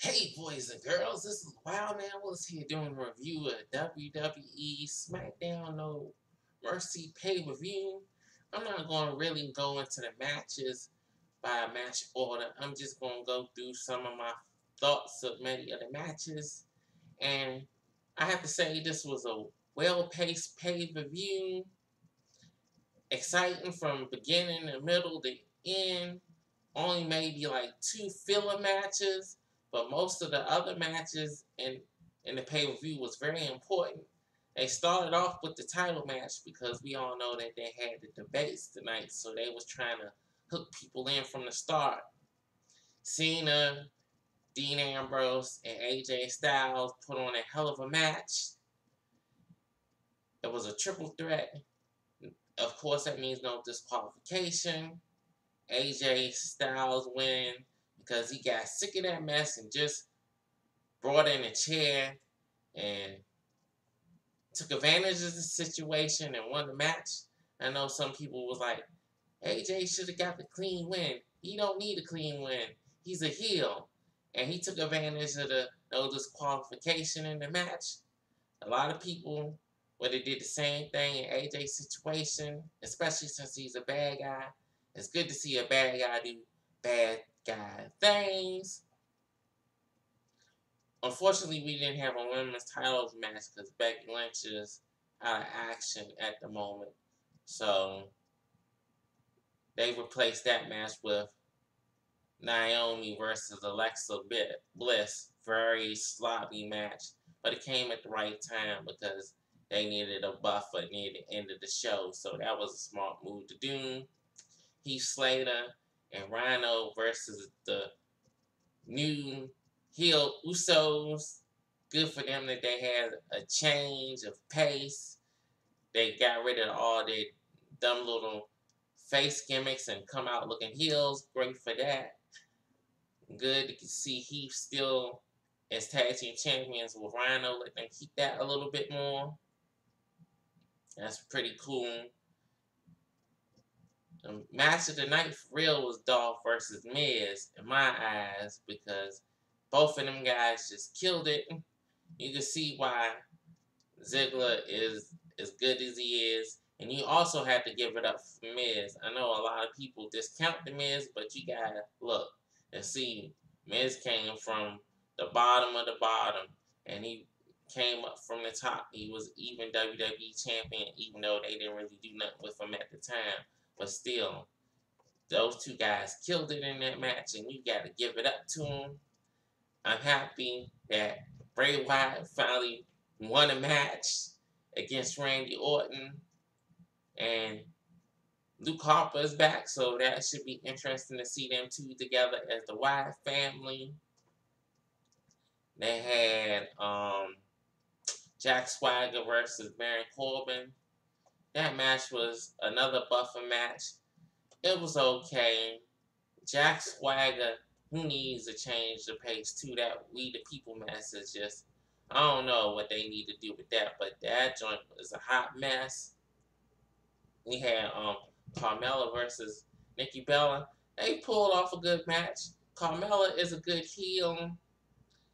Hey boys and girls, this is Wildman Willis here doing a review of WWE SmackDown No Mercy pay-per-view. I'm not going to really go into the matches by match order. I'm just going to go through some of my thoughts of many of the matches. And I have to say this was a well-paced pay-per-view. Exciting from beginning to middle to end. Only maybe like 2 filler matches, but most of the other matches in the pay-per-view was very important. They started off with the title match because we all know that they had the debates tonight, so they was trying to hook people in from the start. Cena, Dean Ambrose, and AJ Styles put on a hell of a match. It was a triple threat. Of course, that means no disqualification. AJ Styles win because he got sick of that mess and just brought in a chair and took advantage of the situation and won the match. I know some people was like, AJ should have got the clean win. He don't need a clean win. He's a heel. And he took advantage of the no disqualification in the match. A lot of people would have did the same thing in AJ's situation, especially since he's a bad guy. It's good to see a bad guy do bad guy things. Unfortunately, we didn't have a women's titles match because Becky Lynch is out of action at the moment. So they replaced that match with Naomi versus Alexa Bliss. Very sloppy match, but it came at the right time because they needed a buffer near the end of the show. So that was a smart move to do. Heath Slater and Rhino versus the new heel Usos. Good for them that they had a change of pace. They got rid of all their dumb little face gimmicks and come out looking heels. Great for that. Good to see Heath still as tag team champions with Rhino. Let them keep that a little bit more. That's pretty cool. The match of the night for real was Dolph versus Miz in my eyes because both of them guys just killed it. You can see why Ziggler is as good as he is, and you also have to give it up for Miz. I know a lot of people discount the Miz, but you gotta look and see Miz came from the bottom of the bottom, and he came up from the top. He was even WWE champion, even though they didn't really do nothing with him at the time. But still, those two guys killed it in that match, and you got to give it up to them. I'm happy that Bray Wyatt finally won a match against Randy Orton, and Luke Harper is back, so that should be interesting to see them two together as the Wyatt family. They had Jack Swagger versus Baron Corbin. That match was another buffer match. It was okay. Jack Swagger, who needs to change the pace to that We the People message? Just, I don't know what they need to do with that, but that joint is a hot mess. We had Carmella versus Nikki Bella. They pulled off a good match. Carmella is a good heel.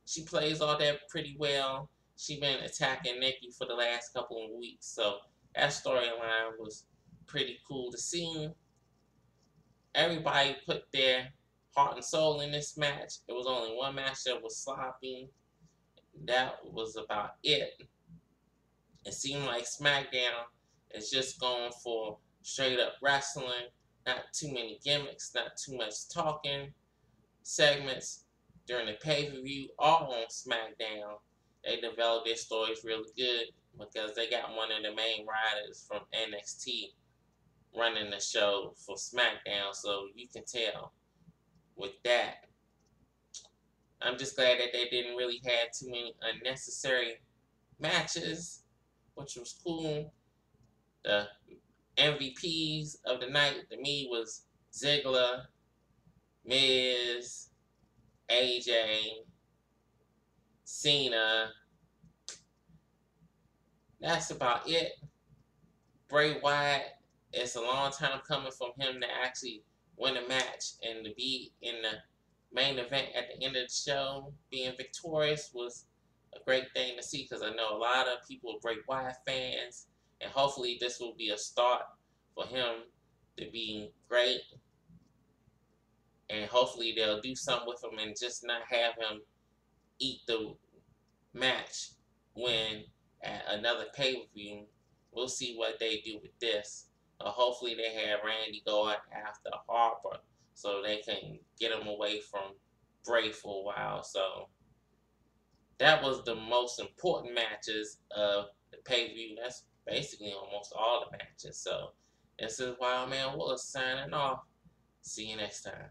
She plays all that pretty well. She been attacking Nikki for the last couple of weeks, so that storyline was pretty cool to see. Everybody put their heart and soul in this match. It was only one match that was sloppy. That was about it. It seemed like SmackDown is just going for straight up wrestling. Not too many gimmicks, not too much talking. Segments during the pay-per-view, all on SmackDown. They developed their stories really good because they got one of the main writers from NXT running the show for SmackDown, so you can tell with that. I'm just glad that they didn't really have too many unnecessary matches, which was cool. The MVPs of the night to me was Ziggler, Miz, AJ, Cena. That's about it. Bray Wyatt, it's a long time coming from him to actually win a match and to be in the main event at the end of the show being victorious was a great thing to see, because I know a lot of people are Bray Wyatt fans, and hopefully this will be a start for him to be great, and hopefully they'll do something with him and just not have him eat the match when at another pay-per-view. We'll see what they do with this. Hopefully they have Randy going after Harper so they can get him away from Bray for a while. So that was the most important matches of the pay-per-view. That's basically almost all the matches. So this is Wildman Willis signing off. See you next time.